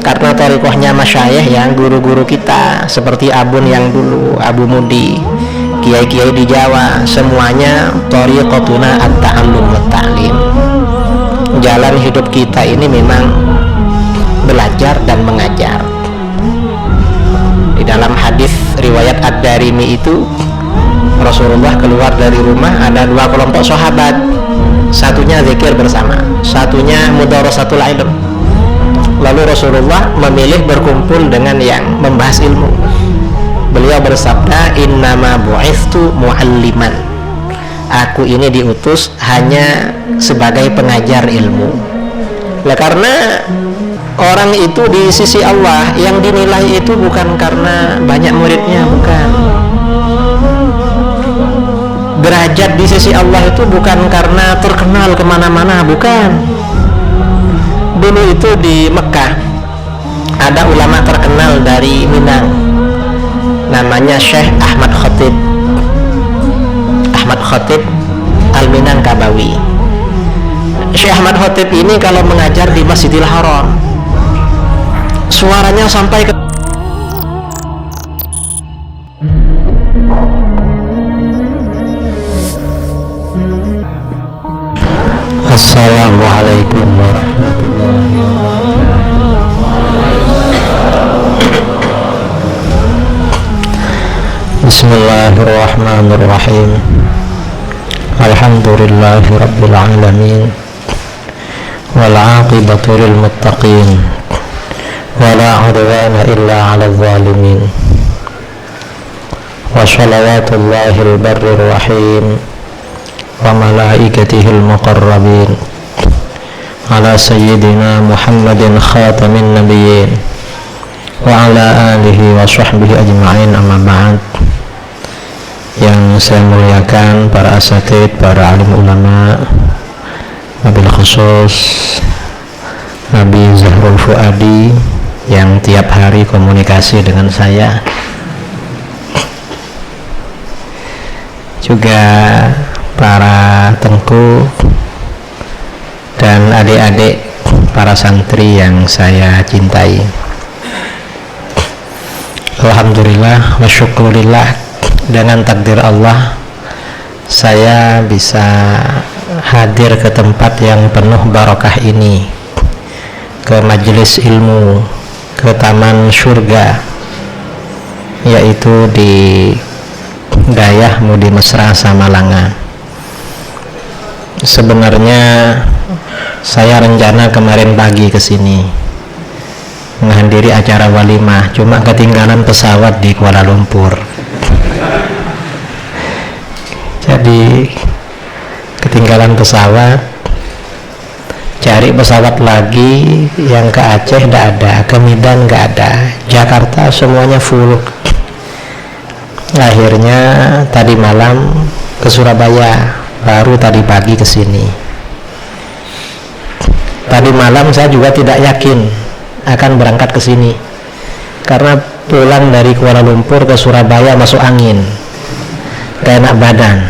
karena thariqahnya masyayikh yang guru-guru kita seperti Abun yang dulu, Abu Mudi, kiai-kiai di Jawa, semuanya thariqatuna at-ta'allum wa ta'lim. Jalan hidup kita ini memang belajar dan mengajar. Di dalam hadis riwayat Ad-Darimi itu, Rasulullah keluar dari rumah, ada dua kelompok sahabat, satunya zikir bersama, satunya mudarasatul ilm. Lalu Rasulullah memilih berkumpul dengan yang membahas ilmu. Beliau bersabda, innama bu'ithtu mu'alliman, aku ini diutus hanya sebagai pengajar ilmu. Nah, karena orang itu di sisi Allah yang dinilai itu bukan karena banyak muridnya, bukan. Derajat di sisi Allah itu bukan karena terkenal kemana-mana, bukan. Dulu itu di Mekah ada ulama terkenal dari Minang, namanya Syekh Ahmad Khatib Al-Minangkabawi. Syekh Ahmad Khatib ini kalau mengajar di Masjidil Haram, suaranya sampai ke Assalamualaikum warahmatullahi wabarakatuh. Bismillahirrahmanirrahim. Alhamdulillahi rabbil alamin, wal aqibatu lil muttaqin, wala udwana illa 'alal zalimin. Wa shalawatullahi al-barrir rahim wa malaikatihil muqarrabin ala sayyidina Muhammadin khatamin nabiyyin wa ala alihi wa sahbihi ajma'in, amma ba'd. Yang saya muliakan para asatid, para alim ulama, wabil khusus Nabi Zahrul Fuadi yang tiap hari komunikasi dengan saya, juga para tengku dan adik-adik para santri yang saya cintai. Alhamdulillah wa syukurillah, dengan takdir Allah saya bisa hadir ke tempat yang penuh barokah ini, ke majelis ilmu, ke taman surga, yaitu di Dayah Mudi Mesra Samalanga. Sebenarnya saya rencana kemarin pagi ke sini menghadiri acara walimah, cuma ketinggalan pesawat di Kuala Lumpur. Jadi ketinggalan pesawat, cari pesawat lagi yang ke Aceh tidak ada, ke Medan nggak ada, Jakarta semuanya full. Akhirnya tadi malam ke Surabaya, baru tadi pagi ke sini. Tadi malam saya juga tidak yakin akan berangkat ke sini, karena pulang dari Kuala Lumpur ke Surabaya masuk angin, gak enak badan.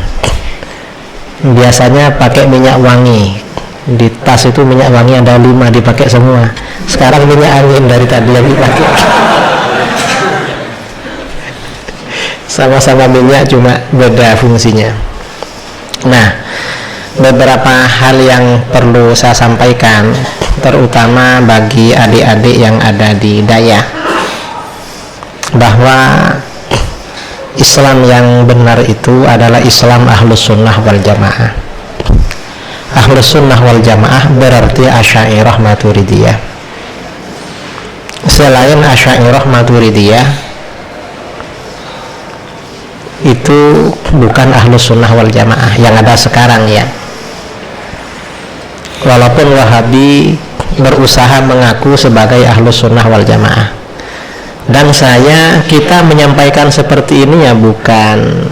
Biasanya pakai minyak wangi, di tas itu minyak wangi ada 5 dipakai semua. Sekarang minyak angin dari tadi yang dipakai. Sama-sama minyak, cuma beda fungsinya. Nah, beberapa hal yang perlu saya sampaikan, terutama bagi adik-adik yang ada di Dayah, bahwa Islam yang benar itu adalah Islam Ahlus Sunnah wal Jamaah. Ahlus Sunnah wal Jamaah berarti Asy'ariyah Maturidiyah. Selain Asy'ariyah Maturidiyah itu bukan Ahlus Sunnah wal Jamaah yang ada sekarang ya. Walaupun Wahabi berusaha mengaku sebagai Ahlus Sunnah wal Jamaah, dan kita menyampaikan seperti ini ya bukan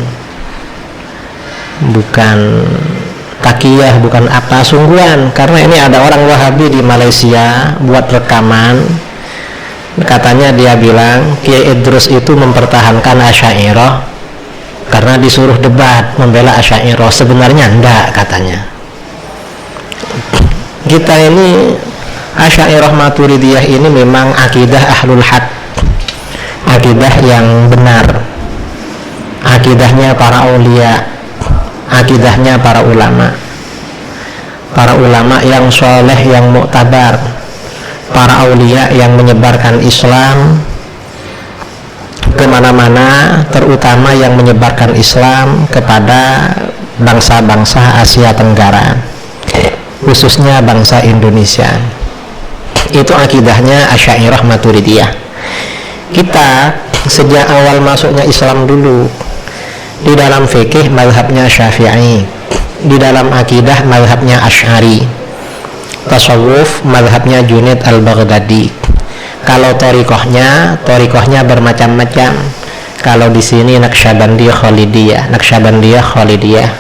takiyah, bukan apa, sungguhan. Karena ini ada orang Wahabi di Malaysia buat rekaman, katanya dia bilang Kiai Idrus itu mempertahankan Asy'ariyah karena disuruh debat membela Asy'ariyah. Sebenarnya enggak, katanya. Kita ini Asy'ariyah Maturidiyah ini memang akidah ahlul haq, akidah yang benar, akidahnya para aulia, akidahnya para ulama yang soleh, yang muktabar, para aulia yang menyebarkan Islam kemana-mana, terutama yang menyebarkan Islam kepada bangsa-bangsa Asia Tenggara, khususnya bangsa Indonesia. Itu akidahnya Asy'ariyah Maturidiyah. Kita sejak awal masuknya Islam dulu, di dalam fikih mazhabnya Syafi'i, di dalam akidah mazhabnya Asy'ari, tasawuf mazhabnya Junaid al-Baghdadi. Kalau thariqahnya bermacam-macam. Kalau di sini Naqsyabandiyah Khalidiyah.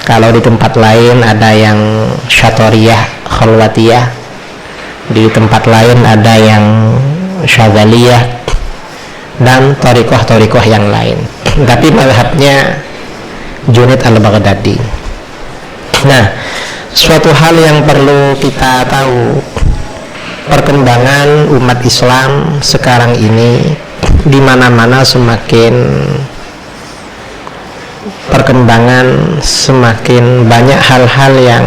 Kalau di tempat lain ada yang Syatoriyah Khalwatiyah, di tempat lain ada yang Syadzaliyah, dan thariqah yang lain. Tapi mazhabnya Junaid al-Baghdadi. Nah, suatu hal yang perlu kita tahu, perkembangan umat Islam sekarang ini di mana-mana semakin banyak hal-hal yang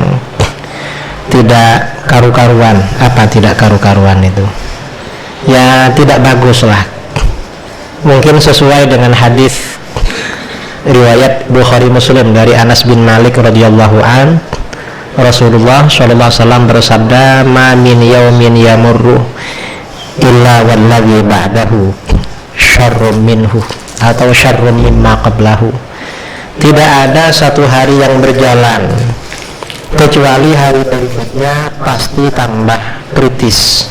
tidak karu-karuan. Apa tidak karu-karuan itu? Ya tidak bagus lah. Mungkin sesuai dengan hadis riwayat Bukhari Muslim dari Anas bin Malik radhiyallahu an, Rasulullah sallallahu alaihi wasallam bersabda, "Ma min yaumin yamurru illa wallazi ba'dahu syarrun minhu atau syarrun mimma qablahu." Tidak ada satu hari yang berjalan kecuali hari berikutnya pasti tambah kritis,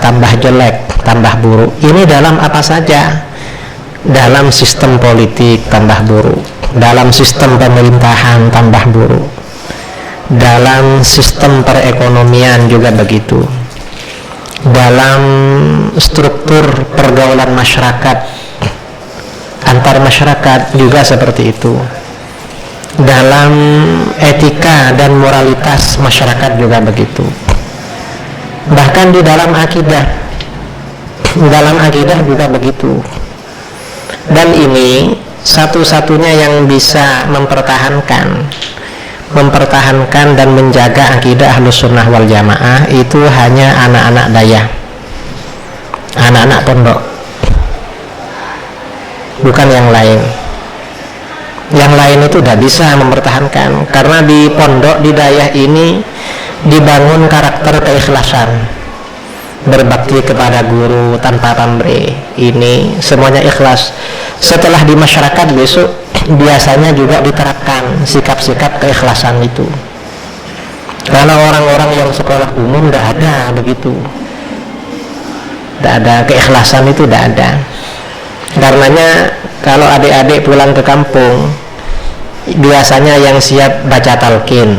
tambah jelek, tambah buruk. Ini dalam apa saja? Dalam sistem politik tambah buruk, dalam sistem pemerintahan tambah buruk, dalam sistem perekonomian juga begitu, dalam struktur pergaulan masyarakat, antar masyarakat juga seperti itu, dalam etika dan moralitas masyarakat juga begitu, bahkan di dalam akidah juga begitu. Dan ini satu-satunya yang bisa mempertahankan dan menjaga akidah Ahlus Sunnah wal Jamaah itu hanya anak-anak daya, anak-anak pondok, bukan yang lain. Yang lain itu tidak bisa mempertahankan, karena di pondok, di daya ini dibangun karakter keikhlasan, berbakti kepada guru tanpa pamrih. Ini semuanya ikhlas. Setelah di masyarakat besok biasanya juga diterapkan sikap-sikap keikhlasan itu. Karena orang-orang yang sekolah umum tidak ada begitu, tidak ada keikhlasan itu, tidak ada. Karenanya kalau adik-adik pulang ke kampung, biasanya yang siap baca talqin,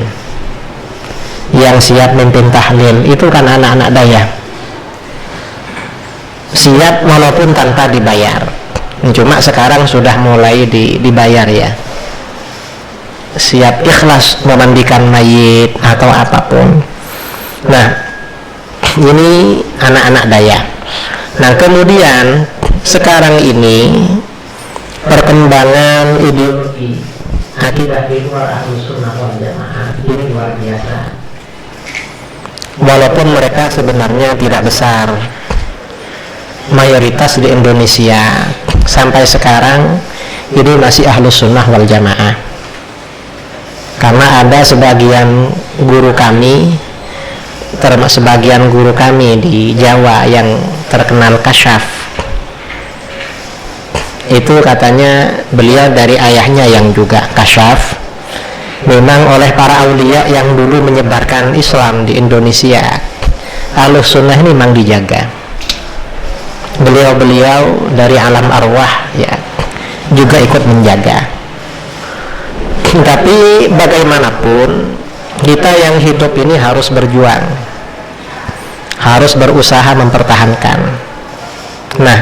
yang siap mimpin tahlil itu kan anak-anak daya, siap walaupun tanpa dibayar. Cuma sekarang sudah mulai dibayar ya, siap ikhlas memandikan mayit atau apapun. Nah, ini anak-anak daya. Nah, kemudian sekarang ini perkembangan ideologi akidah Ahlus Sunnah wal Jamaah ini luar biasa. Walaupun mereka sebenarnya tidak besar, mayoritas di Indonesia sampai sekarang ini masih Ahlus Sunnah wal Jamaah. Karena ada sebagian guru kami, termasuk sebagian guru kami di Jawa yang terkenal kasyaf, itu katanya beliau dari ayahnya yang juga kasyaf. Memang oleh para aulia yang dulu menyebarkan Islam di Indonesia, Ahlus Sunnah ini memang dijaga. Beliau-beliau dari alam arwah ya juga ikut menjaga. Tapi bagaimanapun kita yang hidup ini harus berjuang, harus berusaha mempertahankan. Nah,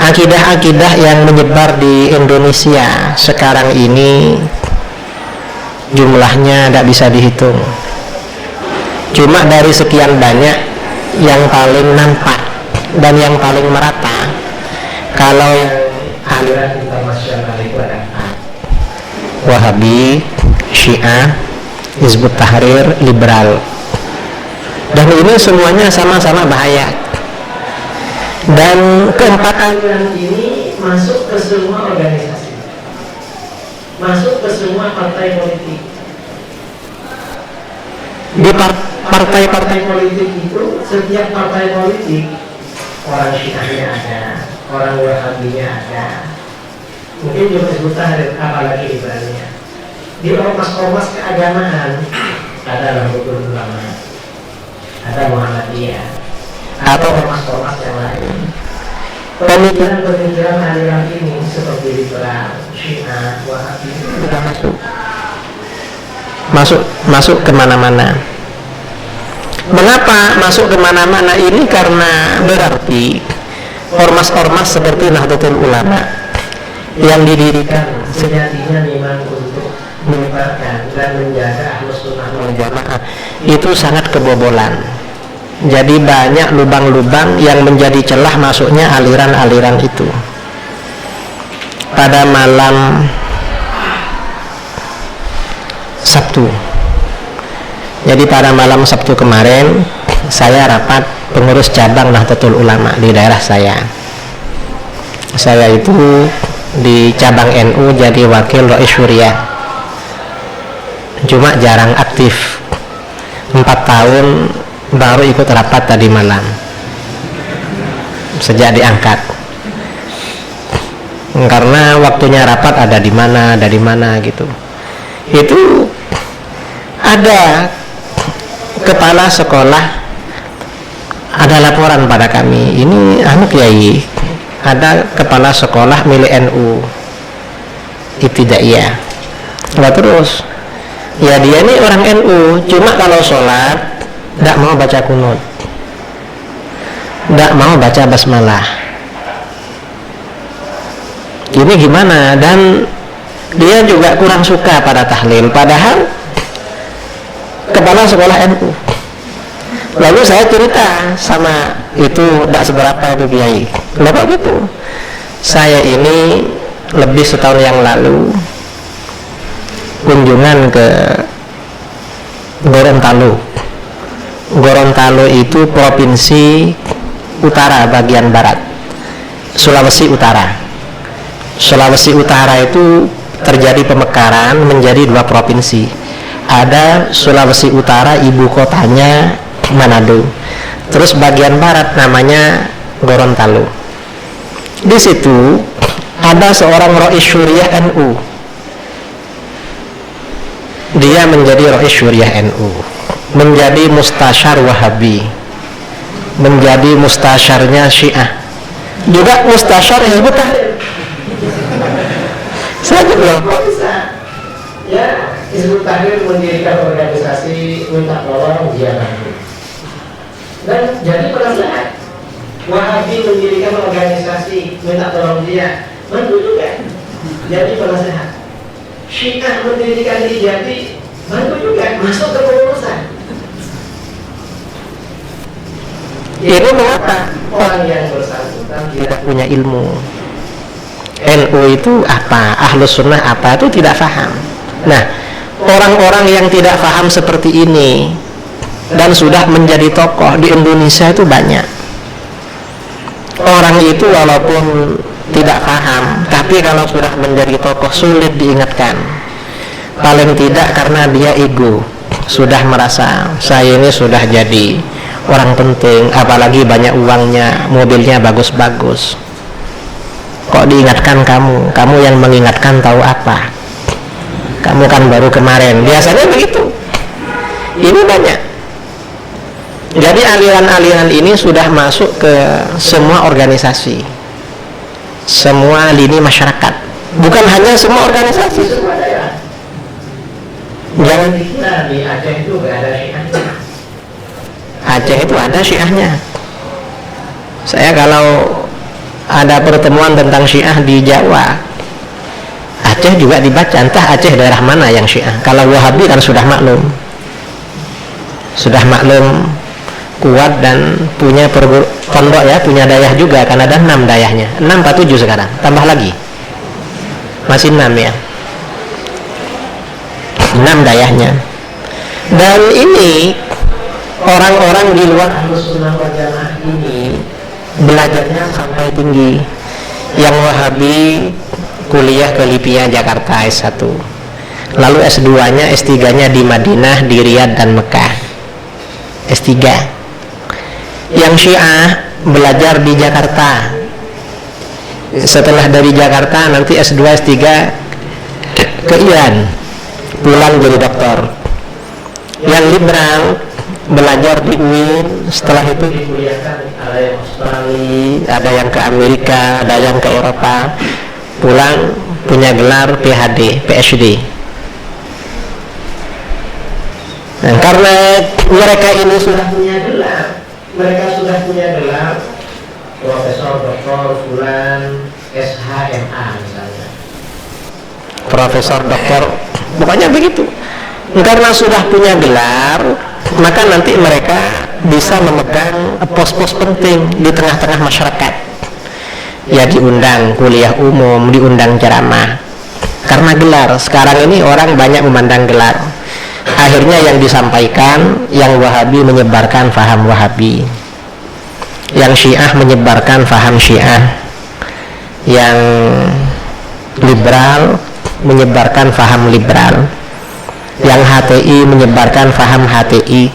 akidah-akidah yang menyebar di Indonesia sekarang ini jumlahnya tidak bisa dihitung. Cuma dari sekian banyak yang paling nampak dan yang paling merata, kalau aliran internasional itu ada Wahabi, Syiah, Hizbut Tahrir, liberal, dan ini semuanya sama-sama bahaya. Dan keempat aliran ini masuk ke semua organisasi, masuk ke semua partai politik. Di partai-partai politik itu, setiap partai politik orang Syiahnya ada, orang Wahabinya ada, mungkin juga Hizbut Tahrir, apalagi liberalnya. Di ormas-ormas keagamaan ada Nahdlatul Ulama, ada Muhammadiyah, atau ormas-ormas yang lain. Pemikiran-pemikiran aliran ini seperti liberal, Syiah, Wahabi sudah masuk kemana-mana. Mengapa masuk kemana-mana ini? Karena berarti ormas-ormas seperti Nahdlatul Ulama yang didirikan sejatinya memang untuk menyebarkan dan menjaga Ahlus Sunnah wal Jamaah itu sangat kebobolan. Jadi banyak lubang-lubang yang menjadi celah masuknya aliran-aliran itu. Pada malam Sabtu, jadi pada malam Sabtu kemarin saya rapat pengurus cabang Nahdlatul Ulama di daerah saya. Saya itu di cabang NU jadi wakil Rois Syuriah, cuma jarang aktif. 4 tahun baru ikut rapat tadi malam sejak diangkat, karena waktunya rapat ada di mana gitu. Itu ada kepala sekolah ada laporan pada kami, ini Kiai, ada kepala sekolah milik NU Ibtidaiyah. Nah terus ya dia ini orang NU, cuma kalau sholat tidak mau baca kunut, tidak mau baca basmalah. Ini gimana? Dan dia juga kurang suka pada tahlil, padahal kepala sekolah NU. Lalu saya cerita sama itu, tidak seberapa itu Kiai. Kenapa gitu? Saya ini lebih setahun yang lalu kunjungan ke Gorontalo. Gorontalo itu provinsi utara bagian barat, Sulawesi Utara. Sulawesi Utara itu terjadi pemekaran menjadi 2 provinsi. Ada Sulawesi Utara, ibu kotanya Manado. Terus bagian barat namanya Gorontalo. Di situ ada seorang Rois Syuriah NU. Dia menjadi Rois Syuriah NU, menjadi mustasyar Wahabi, menjadi mustasyarnya Syiah, juga mustasyar Hizbut Tahrir. Saya bilang, kok bisa? Ya, Hizbut Tahrir mendirikan organisasi minta tolong, dia bantu. Dan jadi penasehat. Wahabi mendirikan organisasi minta tolong, dia bantu juga. Jadi penasehat. Syiah mendirikan Hijati, bantu juga, masuk ke pengurusan. Ini mengapa? Orang yang bersangkutan tidak punya ilmu. NU itu apa, Ahlus Sunnah apa, itu tidak paham. Nah, orang-orang yang tidak paham seperti ini dan sudah menjadi tokoh di Indonesia itu banyak. Orang itu walaupun tidak paham, tapi kalau sudah menjadi tokoh sulit diingatkan. Paling tidak karena dia ego, sudah merasa saya ini sudah jadi orang penting, apalagi banyak uangnya, mobilnya bagus-bagus. Kok diingatkan kamu yang mengingatkan tahu apa? Kamu kan baru kemarin. Biasanya begitu. Ini banyak. Jadi aliran-aliran ini sudah masuk ke semua organisasi, semua lini masyarakat, bukan hanya semua organisasi, semua daerah. Jangan dikira di Aceh itu nggak ada Syiahnya. Aceh itu ada Syiahnya. Saya kalau ada pertemuan tentang Syiah di Jawa, Aceh juga dibaca, entah Aceh daerah mana yang Syiah. Kalau Wahabi kan sudah maklum, sudah maklum kuat dan punya pondok ya, punya dayah juga, kan ada 6 dayahnya, 6 atau 7 sekarang, tambah lagi masih 6 ya, 6 dayahnya. Dan ini orang-orang di luar Ahlussunnah wal Jamaah ini belajarnya sampai tinggi. Yang Wahabi kuliah ke Lipia Jakarta S1, lalu S2 nya S3 nya di Madinah, di Riyadh dan Mekah S3. Yang Syiah belajar di Jakarta, setelah dari Jakarta nanti S2 S3 ke Iran, pulang jadi doktor. Yang liberal belajar di UIN, setelah itu dikuliahkan, ada yang Australia, ada yang ke Amerika, ada yang ke Eropa, pulang punya gelar PhD, PhD. Nah, karena mereka ini sudah punya gelar, Profesor Doktor Fulan SHMA misalnya, Profesor Doktor, pokoknya begitu. Karena sudah punya gelar, maka nanti mereka bisa memegang pos-pos penting di tengah-tengah masyarakat. Ya diundang kuliah umum, diundang ceramah. Karena gelar, sekarang ini orang banyak memandang gelar. Akhirnya yang disampaikan, yang Wahabi menyebarkan faham Wahabi, yang Syiah menyebarkan faham Syiah, yang liberal menyebarkan faham liberal, yang HTI menyebarkan faham HTI,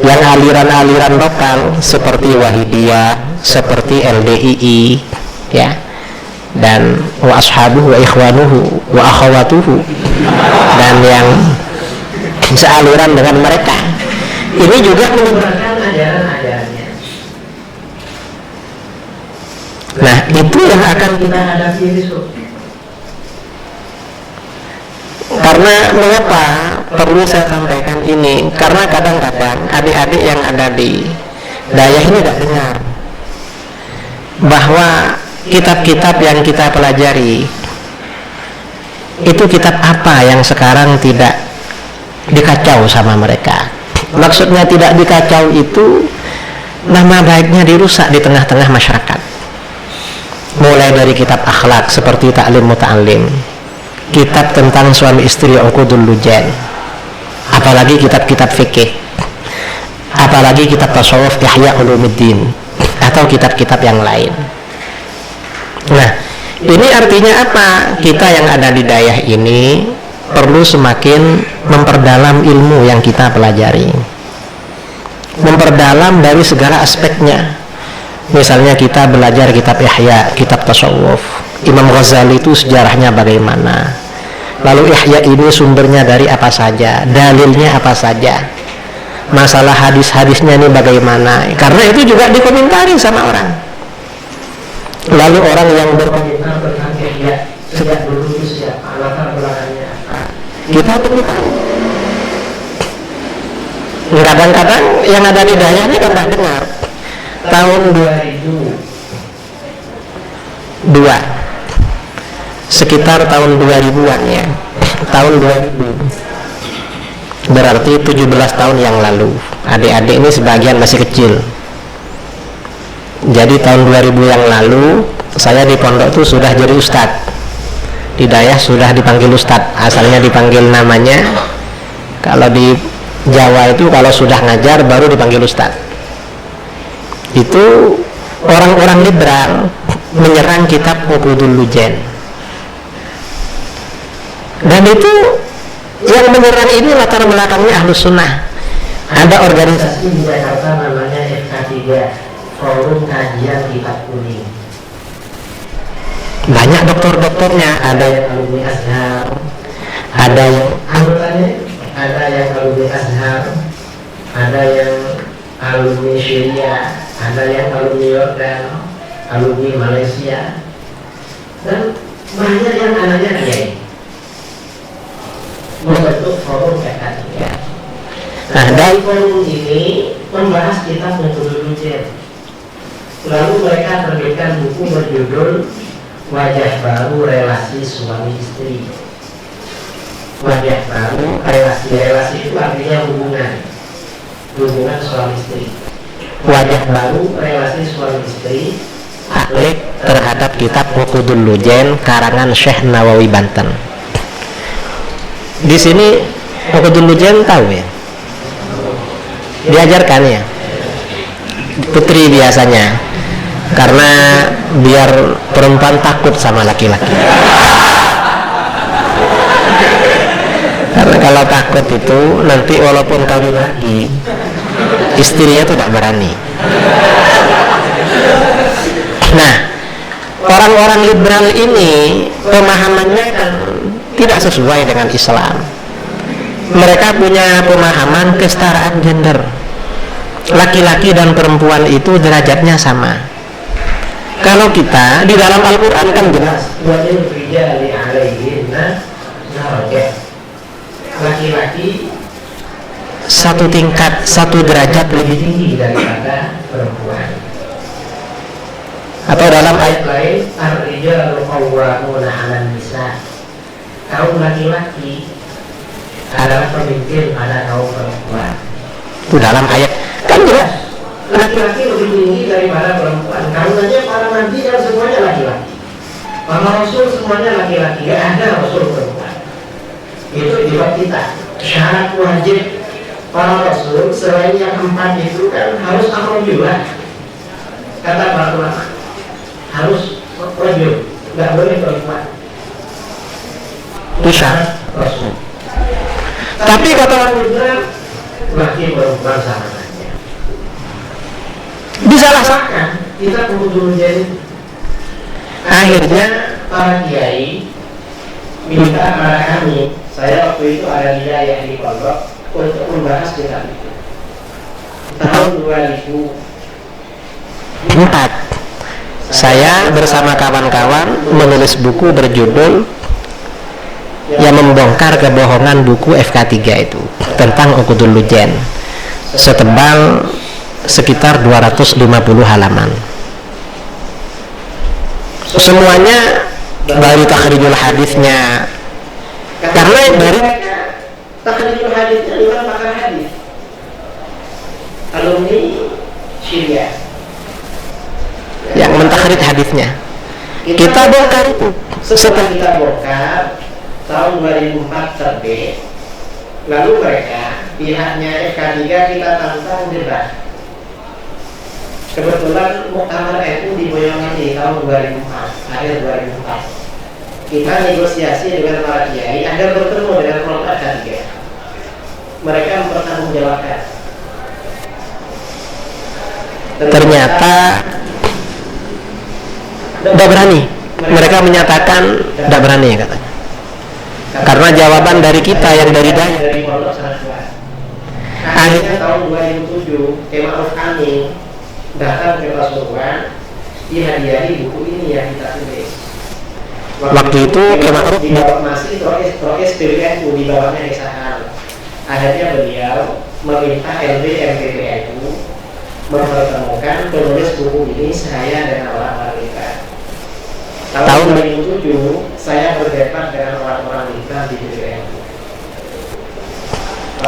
yang aliran-aliran lokal seperti Wahidiyah, seperti LDII ya, dan wa ashabuhu wa ikhwanuhu wa akhawatuhu, dan yang sealiran dengan mereka ini juga menyebarkan ajaran-ajarannya. Nah, itu yang akan kita hadapi besok. Karena mengapa perlu saya sampaikan ini? Karena kadang-kadang adik-adik yang ada di dayah ini tidak dengar bahwa kitab-kitab yang kita pelajari itu kitab apa yang sekarang tidak dikacau sama mereka. Maksudnya tidak dikacau itu nama baiknya dirusak di tengah-tengah masyarakat. Mulai dari kitab akhlak seperti Ta'lim Muta'allim, kitab tentang suami istri Uqudul Lujan, apalagi kitab-kitab fikih, apalagi kitab tasawuf Ihya Ulumuddin, atau kitab-kitab yang lain. Nah, ini artinya apa? Kita yang ada di dayah ini perlu semakin memperdalam ilmu yang kita pelajari, memperdalam dari segala aspeknya. Misalnya kita belajar kitab Ihya, kitab tasawuf, Imam Ghazali itu sejarahnya bagaimana, lalu Ihya ini sumbernya dari apa saja, dalilnya apa saja, masalah hadis-hadisnya ini bagaimana, karena itu juga dikomentari sama orang. Lalu orang yang berkomentar tentang Ihya sejak dulu itu siapa, latar belakangnya apa, kita perlu tahu. Kadang-kadang yang ada di dayah ini kan tak dengar. Tahun 2002, sekitar tahun 2000-an ya, tahun 2000, berarti 17 tahun yang lalu. Adik-adik ini sebagian masih kecil. Jadi tahun 2000 yang lalu saya di pondok itu sudah jadi ustadz. Di dayah sudah dipanggil ustadz, asalnya dipanggil namanya. Kalau di Jawa itu kalau sudah ngajar baru dipanggil ustadz. Itu orang-orang liberal menyerang kitab Uqudul Lujan, dan itu yang menyerang ini latar belakangnya Ahlussunnah. Ada organisasi di Jakarta namanya FK3, Forum Kajian Kitab Kuning. Banyak dokter-dokternya, ada yang alumni Azhar, ada yang anggotanya, ada yang alumni Azhar, ada yang alumni Syria, ada yang alumni Yordan, alumni Malaysia, dan banyak yang anaknya kiai. Membentuk forum FK3. Nah, dari forum ini membahas kitab Uqudul Lujan. Lalu mereka terbitkan buku berjudul Wajah Baru Relasi Suami Istri. Wajah baru, relasi itu artinya hubungan. hubungan suami istri, wajah baru relasi suami istri, aklik terhadap kitab Uqudul Lujen karangan Syekh Nawawi Banten. Di sini Uqudul Lujen tahu ya, diajarkan ya putri biasanya, karena biar perempuan takut sama laki-laki. Karena kalau takut itu nanti walaupun kawin lagi, istrinya tidak berani. Nah, orang-orang liberal ini pemahamannya kan tidak sesuai dengan Islam. Mereka punya pemahaman kesetaraan gender. Laki-laki dan perempuan itu derajatnya sama. Kalau kita di dalam Al-Quran kan jelas, laki-laki satu tingkat, satu derajat lebih tinggi daripada perempuan. Atau dalam ayat lain, ar-rijalu qawwamuna 'alan nisa. Kaum laki-laki adalah pemimpin pada kaum perempuan. itu dalam ayat kan jelas. Laki-laki lebih tinggi daripada perempuan. Karenanya para nabi kan semuanya laki-laki. Para rasul semuanya laki-laki. Gak ada rasul perempuan. Itu di bab kita. Syarat wajib para rasul selain yang 4 itu kan harus amrulillah. Kata para ulama, harus rajul, nggak boleh perempuan. Bisa. Rasul. Tapi kata orang liberal, laki perempuan sama saja. disalahkan. Kita perlu dulu jadi. Akhirnya para kiai minta pada kami. Saya waktu itu ada hidayah di pondok untuk membahas kitab itu. Tahun 2004 saya bersama kawan-kawan menulis buku berjudul yang membongkar kebohongan buku FK3 itu tentang Uqudul Lujen, setebal sekitar 250 halaman. Semuanya dari takhrijul hadisnya, karena dari takhrijul hadisnya bukan pakar hadis, alumni Syria yang mentakhrij hadisnya. Kita bongkar itu. Setelah kita bongkar, tahun 2004 terbit. Lalu mereka, pihaknya FK3 kita tantang debat. Kebetulan Muktamar NU di Boyolali tahun 2004, akhir 2004. Kita negosiasi dengan para kiai agar bertemu dengan kelompok FK3. Mereka mempertanggungjawabkan. Ternyata tidak berani. Mereka menyatakan tidak berani katanya. Karena jawaban dari kita yang dari daya. Akhirnya tahun 2007 K. Ma'ruf Amin datang ke Pasuruan, dihadiahi buku ini yang kita tulis. Waktu itu K. Ma'ruf di bawah masih prokes PBNU di bawahnya Desahan. Akhirnya beliau meminta LB MPBNU mempertemukan penulis buku ini, saya dan orang-orang kita. Tahun 2007 saya berdebat dengan orang-orang liberal di PBNU.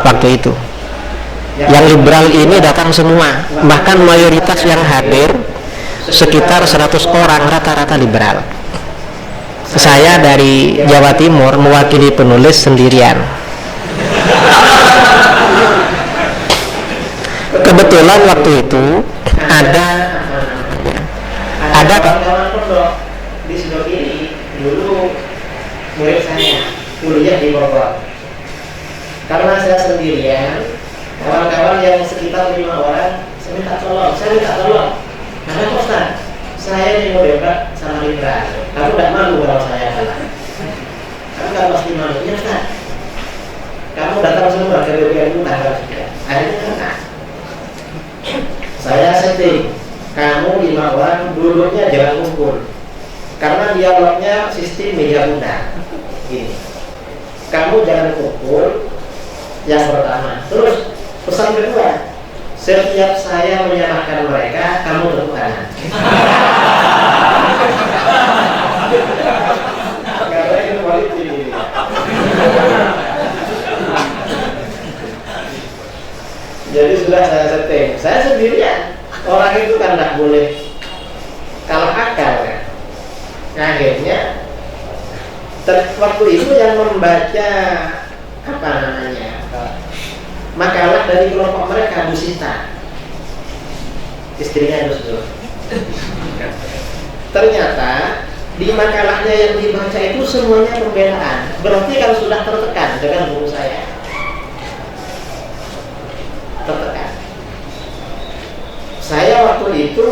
Waktu itu yang liberal ini datang semua, bahkan mayoritas yang hadir sekitar 100 orang rata-rata liberal. Saya dari Jawa Timur mewakili penulis sendirian. Kebetulan waktu itu ada kawan-kawan pondok di Sidok ini dulu murid saya kuliah di Bogor. Karena saya sendirian, kawan-kawan yang sekitar 5 orang, saya minta tolong. Karena Ustaz, saya ini mau debat sama liberal. Kamu tidak malu kalau saya kalah? Kamu kan pasti malu, ya Ustaz. Kamu datang semua ke BPNU tanggal 3. Akhirnya kena. Saya setting, kamu 5 orang duduknya jangan kumpul, karena dialognya sistem meja bundar. Gini, kamu jangan kumpul. Yang pertama, terus pesan kedua, setiap saya menyalahkan mereka, kamu tepuk tangan. Karena itu politik. Jadi sudah Akhirnya waktu itu yang membaca apa namanya makalah dari kelompok mereka, Bu Sita, istrinya Gus Dur. Ternyata di makalahnya yang dibaca itu semuanya pembelaan. Berarti kalau sudah tertekan dengan guru saya, tertekan. Saya waktu itu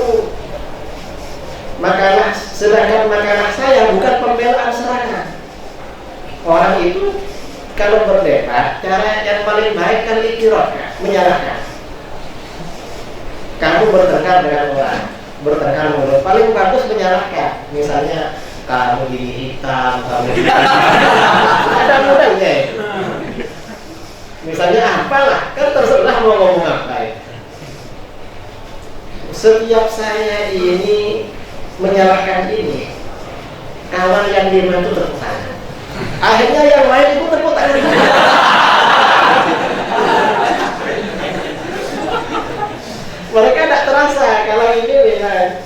sedangkan makalah saya bukan pembelaan serangan. Orang itu kalau berdebat, cara yang paling baik kan iktiraf, menyalahkan. Kamu bertengkar dengan orang, bertengkar mulut, paling bagus menyalahkan. Misalnya kamu gini hitam, kamu gini ada mudahnya ya. Misalnya apalah, kan terserah mau ngomong apa ya. Setiap saya ini menyalahkan ini, kawan yang diem itu tepuk tangan. Akhirnya yang lain itu tepuk tangan. Mereka tidak terasa kalau ini memang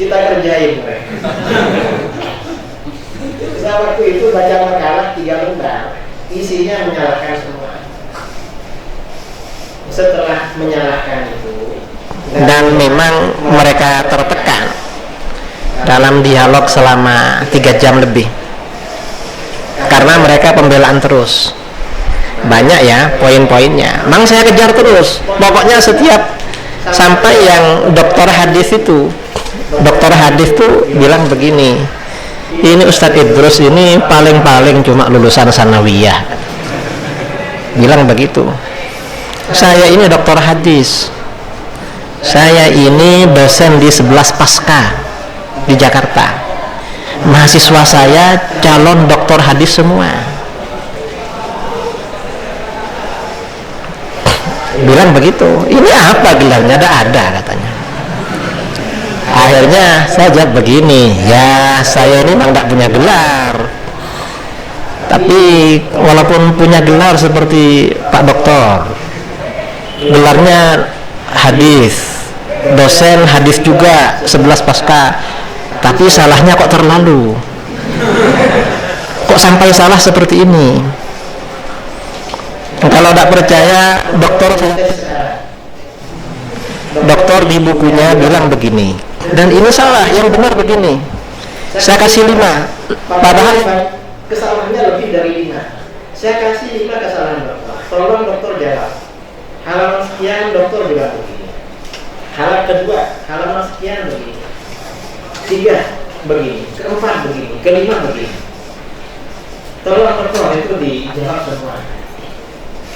kita kerjain mereka. Saya waktu itu baca makalah 3 lembar, isinya menyalahkan semua. Setelah menyalahkan itu, dan memang mereka tertekan dalam dialog selama 3 jam lebih karena mereka pembelaan terus, banyak ya poin-poinnya. Memang saya kejar terus, pokoknya setiap sampai yang dokter hadis itu bilang begini, ini Ustadz Idrus ini paling-paling cuma lulusan sanawiyah, bilang begitu. Saya ini dokter hadis, saya ini dosen di 11 Pasca di Jakarta, mahasiswa saya calon doktor hadis semua. Bilang begitu. Ini apa gelarnya? Ada katanya. Akhirnya saya jawab begini, ya saya ini memang tidak punya gelar, tapi walaupun punya gelar seperti Pak Doktor, gelarnya hadis, dosen hadis juga 11 Pasca, tapi salahnya kok terlalu, kok sampai salah seperti ini. Kalau tidak percaya, dokter di bukunya bilang begini, dan ini salah, yang benar begini. Saya kasih 5, padahal kesalahannya lebih dari 5. Saya kasih 5 kesalahan dokter. Tolong dokter jawab. Halaman sekian dokter bilang begini. Halaman kedua, halaman sekian begini. 3 begini, keempat begini, kelima begini. Tolong dokter itu dijawab semua.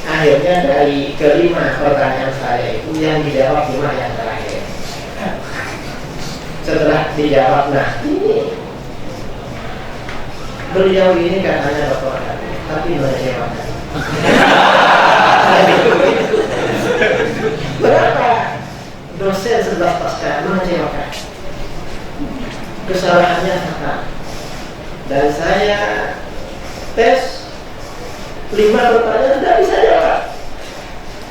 Akhirnya dari kelima pertanyaan saya itu yang dijawab 5 yang terakhir. Setelah dijawab, nah ini beliau ini katanya dokter tapi mengecewakan. Berapa dosen 11 Pasca mengecewakan? Kesalahannya fatal. Dan saya tes 5 pertanyaan tidak bisa jawab.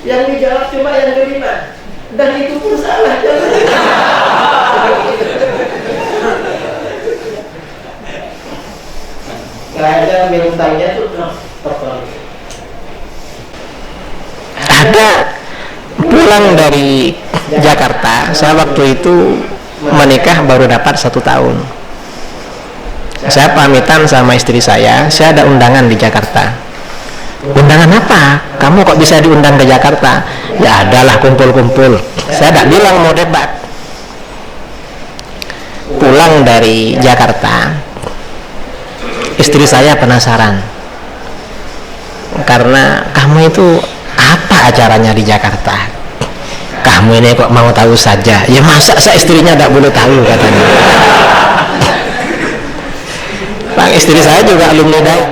Yang dijawab cuma yang kelima, dan itu pun salah. Ada mintanya tuh ada pulang dari Jakarta. Saya waktu itu menikah baru dapat 1 tahun. Saya pamitan sama istri saya ada undangan di Jakarta. Undangan apa? Kamu kok bisa diundang ke Jakarta? Ya adalah kumpul-kumpul. Saya tidak bilang mau debat. Pulang dari Jakarta, istri saya penasaran, karena kamu itu apa acaranya di Jakarta? Kamu ini kok mau tahu saja? Ya masa saya istrinya tidak boleh tahu katanya. Bang, istri saya juga alumni Dayak.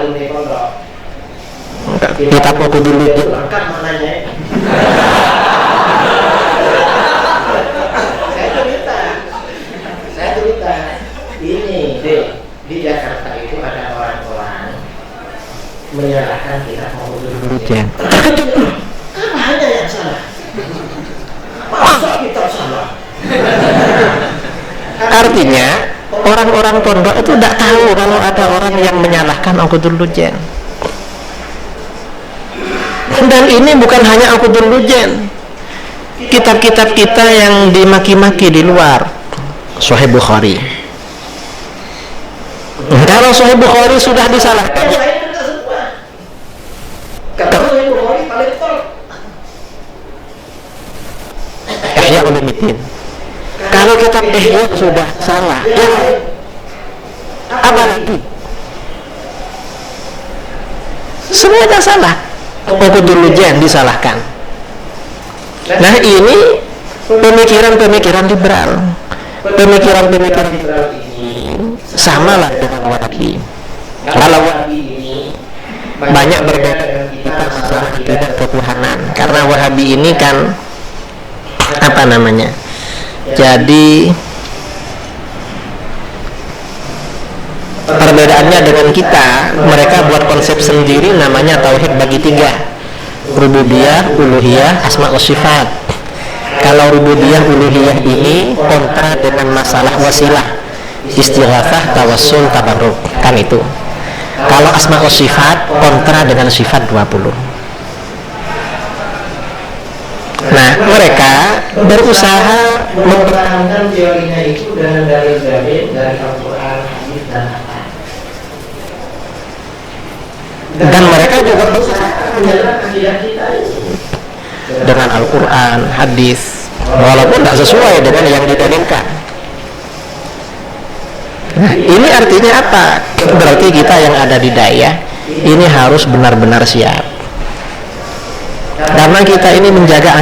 Kita foto dulu. Lengkap maknanya. Saya cerita. Ini di Jakarta itu ada orang-orang menyalahkan kita mau dulu. Apa hanya yang salah? Masa kita salah? Artinya orang-orang pondok itu tidak tahu kalau ada orang yang menyalahkan Aqdul Lujen. Dan ini bukan hanya Aqdul Lujen, kitab-kitab kita yang dimaki-maki di luar, Sahih Bukhari. Kalau Sahih Bukhari sudah disalahkan, Ihya Ulumuddin. Kalau kitab Ihya sudah salah, apa lagi? Semuanya salah. Aqdul Lujen disalahkan. Nah, ini pemikiran-pemikiran liberal, pemikiran-pemikiran sama lah dengan Wahabi. Kalau Wahabi ini banyak berbeda dengan kita masalah akidah ketuhanan, karena Wahabi ini kan apa namanya? Jadi perbedaannya dengan kita, mereka buat konsep sendiri namanya tauhid bagi tiga: rububiyah, uluhiyah, asma wa sifat. Kalau rububiyah, uluhiyah ini kontra dengan masalah wasilah, istighatsah, tawassul, tabarruk, kan itu. Kalau asma wa sifat kontra dengan sifat 20. Nah, mereka berusaha mempertahankan teorinya itu dengan dalil-dalil dari Al-Quran, hadis, dan akal. Dan mereka juga berusaha menjalankan akidah kita dengan Al-Quran, hadis, walaupun tidak sesuai dengan yang didalilkan. Nah, ini artinya apa? Berarti kita yang ada di daya ini harus benar-benar siap, karena kita ini menjaga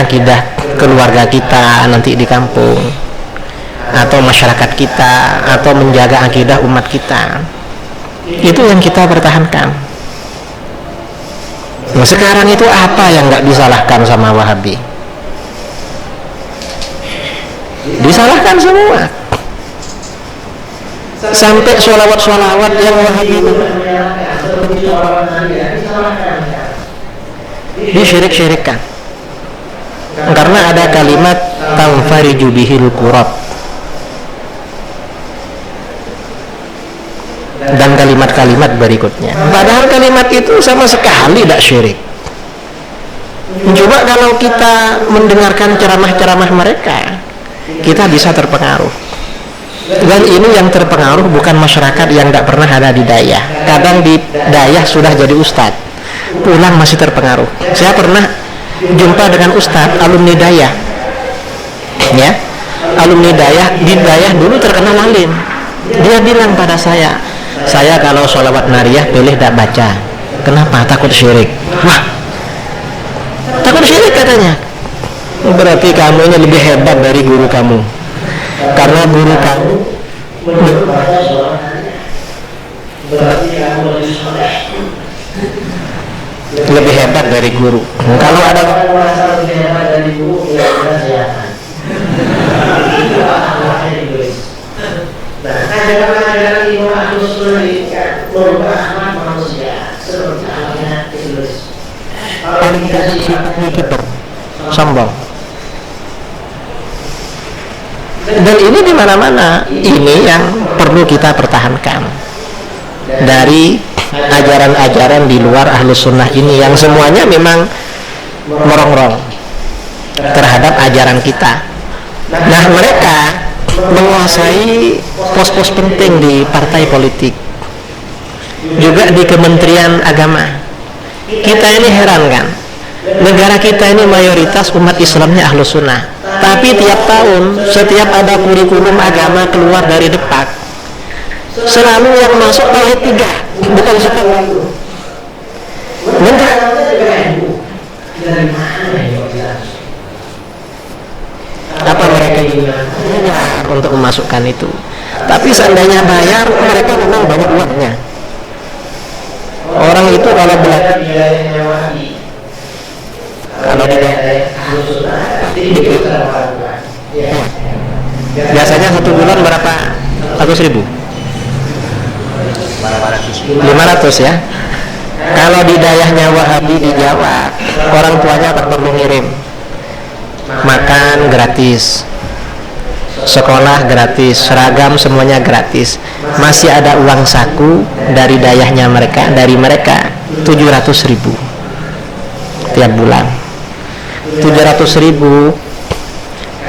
akidah keluarga kita nanti di kampung, atau masyarakat kita, atau menjaga akidah umat kita. Itu yang kita pertahankan. Nah, sekarang itu apa yang nggak disalahkan sama Wahabi? Disalahkan semua. Sampai sholawat yang Wahabi disyirik-syirikkan, karena ada kalimat tanfariju bihil qurab dan kalimat-kalimat berikutnya. Padahal kalimat itu sama sekali tidak syirik. Coba kalau kita mendengarkan ceramah-ceramah mereka, kita bisa terpengaruh. Dan ini yang terpengaruh bukan masyarakat yang tidak pernah ada di daya. Kadang di daya sudah jadi ustadz, pulang masih terpengaruh. Saya pernah jumpa dengan ustadz alumni daya, ya, alumni daya. Di daya dulu terkenal alim. Dia bilang pada saya kalau sholawat nariyah pilih tidak baca. Kenapa? Takut syirik. Wah, takut syirik katanya. Berarti kamu ini lebih hebat dari guru kamu, karena guru kamu lebih hebat dari guru. Kalau ada lebih hebat dari guru, ya silakan. Nah, ajaran-ajaran Imam Ahlus Sunnah ini kan merubah akhlak manusia seperti akhlaknya iblis. Kalau kita siapa sombong. Dan ini di mana-mana. Ini yang perlu kita pertahankan dari ajaran-ajaran di luar Ahlus Sunnah ini, yang semuanya memang merongrong terhadap ajaran kita. Nah, mereka menguasai pos-pos penting di partai politik, juga di Kementerian Agama. Kita ini heran kan, negara kita ini mayoritas umat Islamnya Ahlus Sunnah, tapi tiap tahun setiap ada kurikulum agama keluar dari Depak, selalu yang masuk tauhid 3, bukan sekali. Menteri dari mana ya? Apa mereka bayar untuk memasukkan itu? Tapi seandainya bayar, mereka memang banyak uangnya. Orang itu kalau belajar kalau biasanya satu bulan berapa? 100.000? 500 ya. Kalau di daerahnya Wahabi di Jawa, orang tuanya tak perlu ngirim, makan gratis, sekolah gratis, seragam semuanya gratis. Masih ada uang saku dari dayahnya mereka, dari mereka 700.000 tiap bulan. 700.000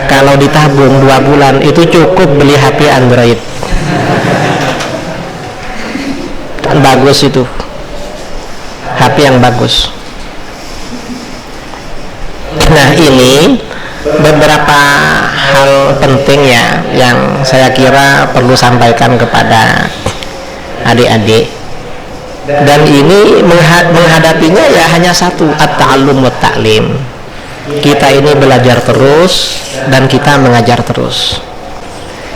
kalau ditabung 2 bulan itu cukup beli HP Android. Kan bagus itu, HP yang bagus. Nah, ini beberapa hal penting ya yang saya kira perlu sampaikan kepada adik-adik, dan ini menghadapinya ya hanya satu, at-ta'allum wa ta'lim. Kita ini belajar terus dan kita mengajar terus,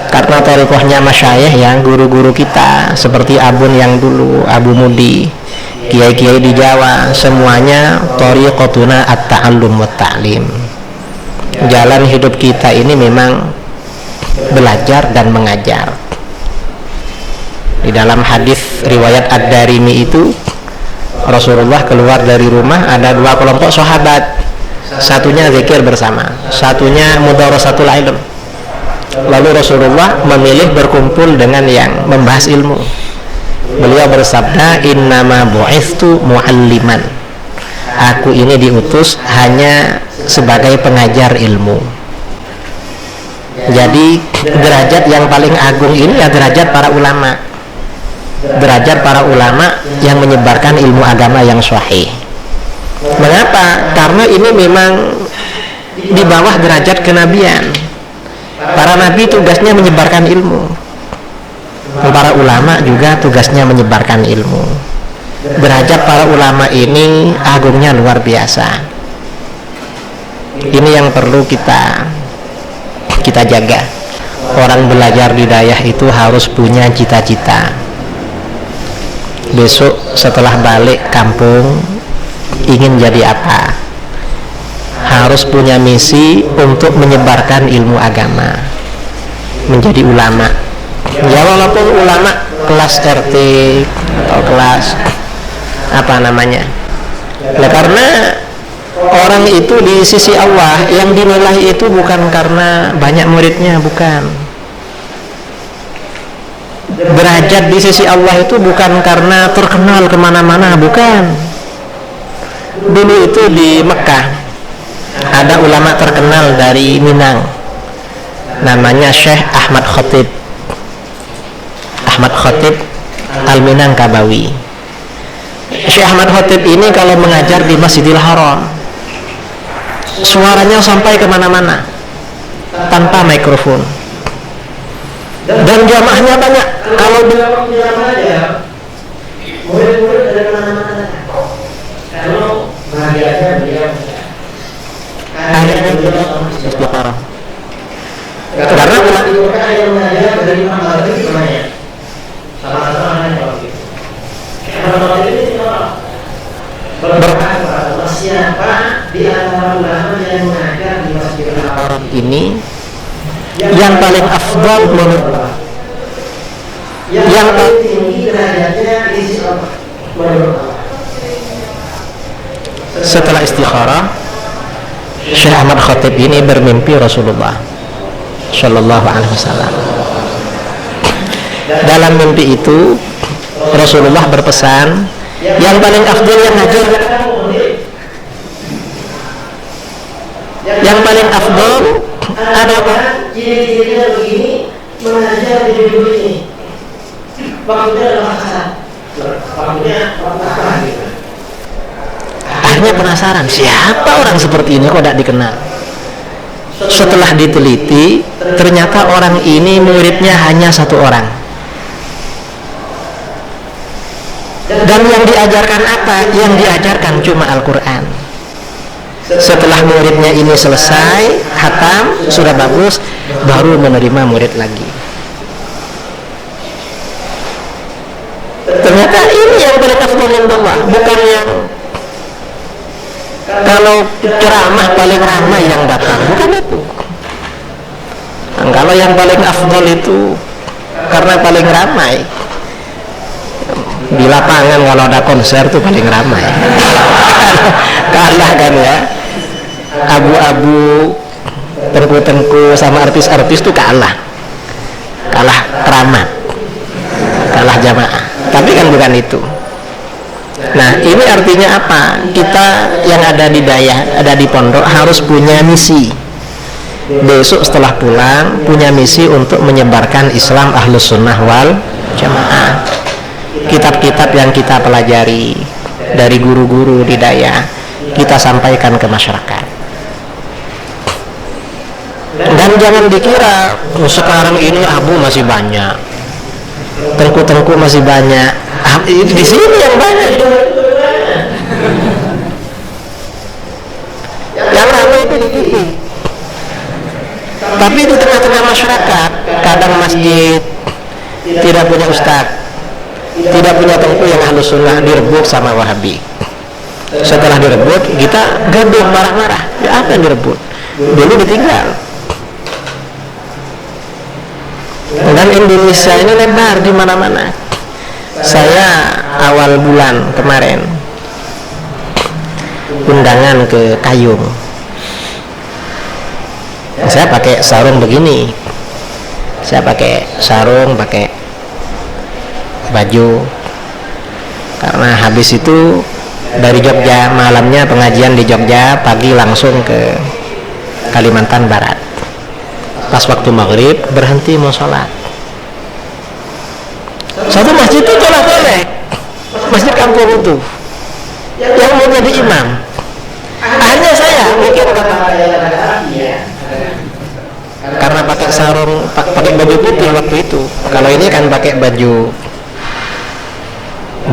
karena thariqahnya masyayikh yang guru-guru kita seperti Abun yang dulu, Abu Mudi, kiai-kiai di Jawa, semuanya thariqatuna at-ta'allum wa ta'lim. Jalan hidup kita ini memang belajar dan mengajar. Di dalam hadis riwayat Ad-Darimi itu, Rasulullah keluar dari rumah, ada 2 kelompok sahabat, satunya zikir bersama, satunya mudarasatul ilm. Lalu Rasulullah memilih berkumpul dengan yang membahas ilmu. Beliau bersabda, innama bu'istu mu'alliman, aku ini diutus hanya sebagai pengajar ilmu. Jadi derajat yang paling agung ini ya derajat para ulama, derajat para ulama yang menyebarkan ilmu agama yang sahih. Mengapa? Karena ini memang di bawah derajat kenabian. Para nabi tugasnya menyebarkan ilmu, para ulama juga tugasnya menyebarkan ilmu. Derajat para ulama ini agungnya luar biasa. Ini yang perlu kita jaga. Orang belajar di dayah itu harus punya cita-cita. Besok setelah balik kampung ingin jadi apa? Harus punya misi untuk menyebarkan ilmu agama, menjadi ulama. Ya walaupun ulama kelas RT atau kelas apa namanya. Nah, karena orang itu di sisi Allah yang dinilai itu bukan karena banyak muridnya, bukan. Derajat di sisi Allah itu bukan karena terkenal kemana-mana, bukan. Dulu itu di Mekah ada ulama terkenal dari Minang, namanya Syekh Ahmad Khatib Al-Minangkabawi. Syekh Ahmad Khatib ini kalau mengajar di Masjidil Haram, suaranya sampai kemana-mana tanpa mikrofon, dan jamaahnya banyak. Kalau di murid-murid dari mana-mana, kalau bahagianya beliau akhirnya beliau istiqarah. Karena ulama yang mengajar dari mana itu semuanya sama-sama kalau gitu. Kalau ini berkata siapa di antara ulama yang mengajar di Masjidil Haram ini yang paling afdal menurut Allah, yang paling tinggi derajatnya di sisi Allah menurut Allah. Setelah istikharah, Syekh Ahmad Khatib ini bermimpi Rasulullah Shallallahu Alaihi Wasallam. Dalam mimpi itu Rasulullah berpesan, yang paling afdal yang ngajar, yang paling afdal adalah ciri-cirinya begini, mengajar di dunia ini. Waktunya adalah kasar, waktunya apa gitu. Akhirnya penasaran, siapa orang seperti ini kok tidak dikenal. Setelah diteliti, ternyata orang ini muridnya hanya 1 orang. Dan yang diajarkan apa? Yang diajarkan cuma Al-Quran. Setelah muridnya ini selesai, khatam, sudah bagus, baru menerima murid lagi. Ternyata ini yang paling afdal Allah, bukan yang kalau ceramah paling ramai yang datang, bukan itu. Nah, kalau yang paling afdal itu karena paling ramai. Di lapangan kalau ada konser itu paling ramai. Kalah kan ya. Abu-abu tengku-tengku sama artis-artis tuh kalah keramat, kalah jamaah. Tapi kan bukan itu. Nah, ini artinya apa? Kita yang ada di daya, ada di pondok harus punya misi. Besok setelah pulang punya misi untuk menyebarkan Islam Ahlus Sunnah wal Jamaah. Kitab-kitab yang kita pelajari dari guru-guru di daya kita sampaikan ke masyarakat. Dan jangan dikira sekarang ini abu masih banyak, tengku-tengku masih banyak. Di sini yang banyak. Yang ramai itu di sini. Tapi di tengah-tengah masyarakat, kadang masjid tidak punya ustadz, tidak punya tengku yang Ahlus Sunnah, direbut sama Wahabi. Setelah direbut, kita gaduh marah-marah. Ya apa yang direbut? Dulu ditinggal. Dan Indonesia ini lebar di mana-mana. Saya awal bulan kemarin undangan ke Kayung. Saya pakai sarung begini. Saya pakai sarung, pakai baju. Karena habis itu dari Jogja, malamnya pengajian di Jogja, pagi langsung ke Kalimantan Barat. Pas waktu maghrib berhenti mau sholat. Satu masjid itu tolak-tolak, masjid kampung itu yang mau jadi imam. Hanya saya mungkin karena pakai sarung, pakai baju putih waktu itu. Kalau ini kan pakai baju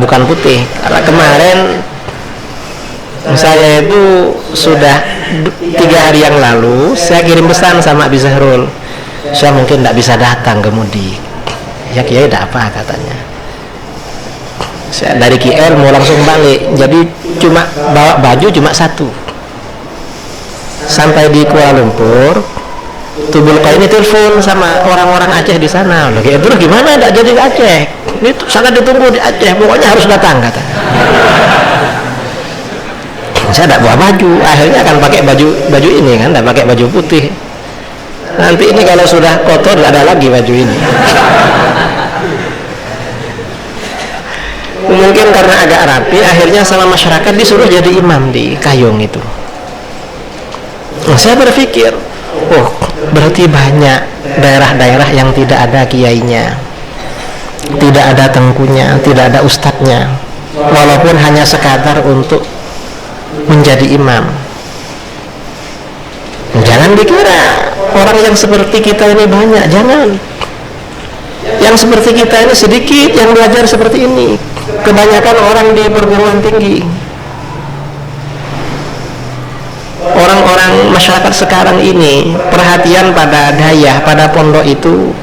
bukan putih. Karena kemarin saya itu sudah 3 hari yang lalu saya kirim pesan sama Abi Zahrul, saya mungkin tidak bisa datang ke Mudik. Ya Kiai tidak apa katanya. Saya dari KL mau langsung balik, jadi cuma bawa baju cuma satu. Sampai di Kuala Lumpur, Tubul Kau ini telepon sama orang-orang Aceh di sana. Loh, terus gimana? Tidak jadi ke Aceh. Ini sangat ditunggu di Aceh. Pokoknya harus datang katanya. Saya tidak bawa baju, akhirnya akan pakai baju ini kan, tidak pakai baju putih. Nanti ini kalau sudah kotor tidak ada lagi baju ini. Mungkin karena agak rapi, akhirnya sama masyarakat disuruh jadi imam di Kayung itu. Nah, saya berpikir, oh berarti banyak daerah-daerah yang tidak ada kiainya, tidak ada tengkunya, tidak ada ustadznya, walaupun hanya sekadar untuk menjadi imam. Jangan dikira orang yang seperti kita ini banyak, jangan. Yang seperti kita ini sedikit yang belajar seperti ini. Kebanyakan orang di perguruan tinggi. Orang-orang masyarakat sekarang ini perhatian pada daya, pada pondok itu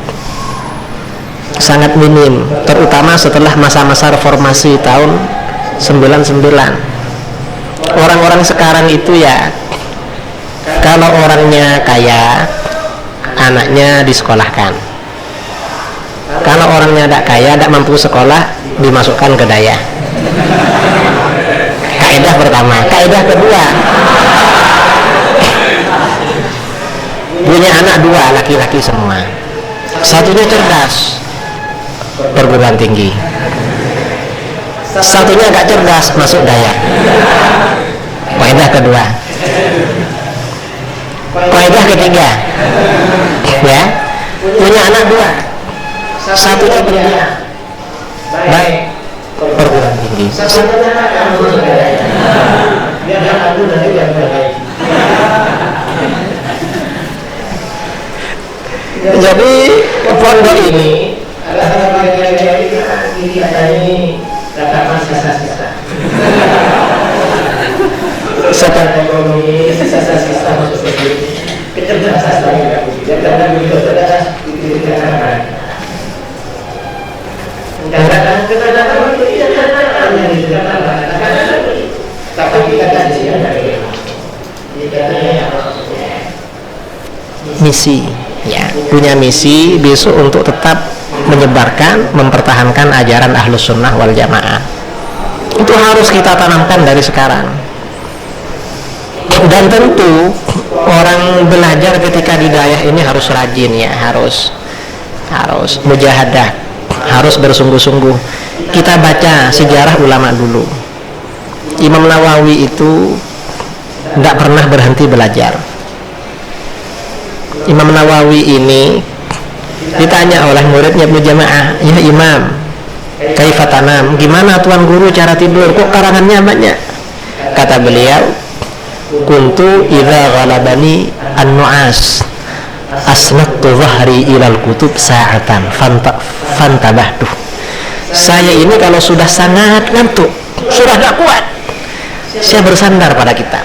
sangat minim, terutama setelah masa-masa reformasi tahun 99. Orang-orang sekarang itu ya, kalau orangnya kaya, anaknya disekolahkan. Kalau orangnya tidak kaya, tidak mampu sekolah, dimasukkan ke daya. Kaidah pertama. Kaidah kedua, punya anak 2, laki-laki semua. Satunya cerdas, perguruan tinggi. Satunya agak cerdas, masuk daya. Kaidah kedua. Kaidah ketiga, ya, punya anak 2, satunya berdia, baik perguruan tinggi. Jadi pondok ini secara ekonomi sisa-sisa kecerdasan misi, ya, punya misi besok untuk tetap menyebarkan, mempertahankan ajaran Ahlus Sunnah wal Jamaah. Itu harus kita tanamkan dari sekarang. Dan tentu orang belajar ketika di hidayah ini harus rajin ya, harus mujahadah, harus bersungguh-sungguh. Kita baca sejarah ulama dulu. Imam Nawawi itu tidak pernah berhenti belajar. Imam Nawawi ini ditanya oleh muridnya Ibnu Jamaah, ya Imam, kaifatanam, gimana tuan guru cara tidur, kok karangannya banyak? Kata beliau, kuntu idza ghalabani an-nu'as asnadtu dhahri ilal kutub sa'atan fantabahtu. Saya ini kalau sudah sangat ngantuk, sudah tidak kuat, saya bersandar pada kitab.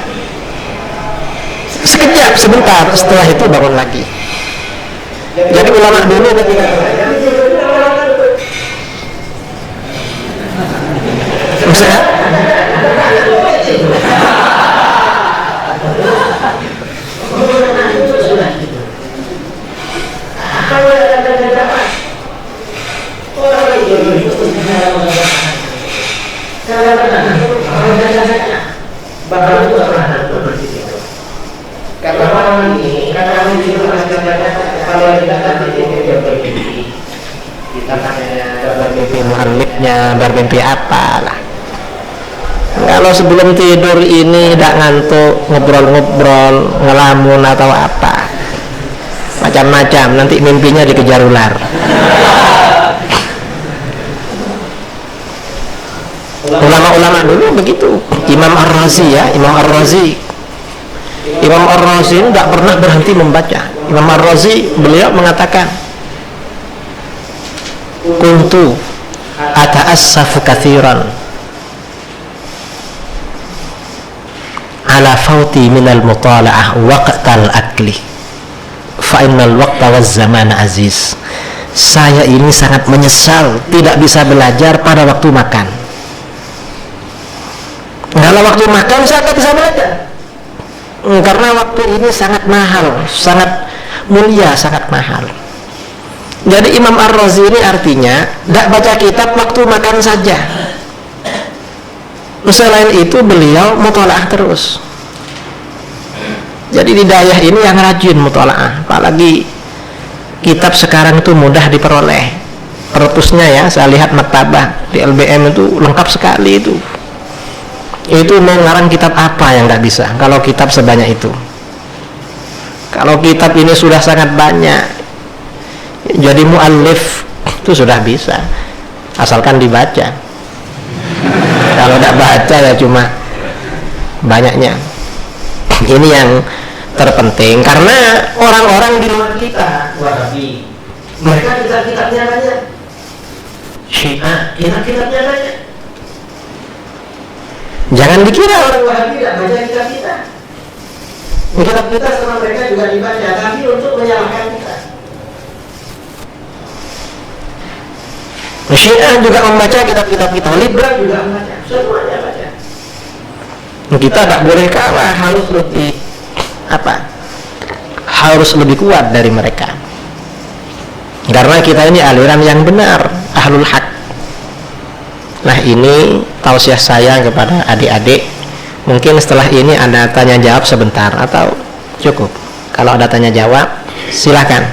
Sekejap, sebentar, setelah itu bangun lagi. Jadi ulama dulu ketika bermimpi apalah. Kalau sebelum tidur ini tidak ngantuk, ngobrol-ngobrol, ngelamun atau apa, macam-macam, nanti mimpinya dikejar ular. Ulama-ulama dulu begitu. Imam Ar-Razi ya, Imam Ar-Razi ini tidak pernah berhenti membaca. Imam Ar-Razi beliau mengatakan, kuntu ata'assafu kathiran ala fauti minal mutala'ah waqtal akli fa innal waqta waz zaman aziz. Saya ini sangat menyesal tidak bisa belajar pada waktu makan. Kalau waktu makan saya tidak bisa belajar, karena waktu ini sangat mahal, sangat mulia, sangat mahal. Jadi Imam Ar-Razi ini artinya tidak baca kitab waktu makan saja. Selain itu beliau mutalaah terus. Jadi hidayah ini yang rajin mutalaah. Apalagi kitab sekarang itu mudah diperoleh. Perpusnya ya, saya lihat maktabah di LBM itu lengkap sekali itu. Itu mau ngarang kitab apa yang nggak bisa kalau kitab sebanyak itu. Kalau kitab ini sudah sangat banyak, jadi muallif itu sudah bisa, asalkan dibaca. Kalau tidak baca ya cuma banyaknya. Ini yang terpenting, karena orang-orang di luar kita, Wahabi, mereka kitab-kitabnya banyak, Syiah kitab-kitabnya banyak. Jangan dikira orang Wahabi tidak baca kitab kita. Kitab kita sama mereka juga dibaca, tapi untuk menyalahkan kita. Syiah juga membaca kitab-kitab kita, liberal juga membaca, semuanya baca. Kita tak boleh kalah, harus lebih kuat dari mereka. Karena kita ini aliran yang benar, ahlul haq. Nah, ini tausiah saya kepada adik-adik. Mungkin setelah ini ada tanya jawab sebentar atau cukup? Kalau ada tanya jawab, silakan.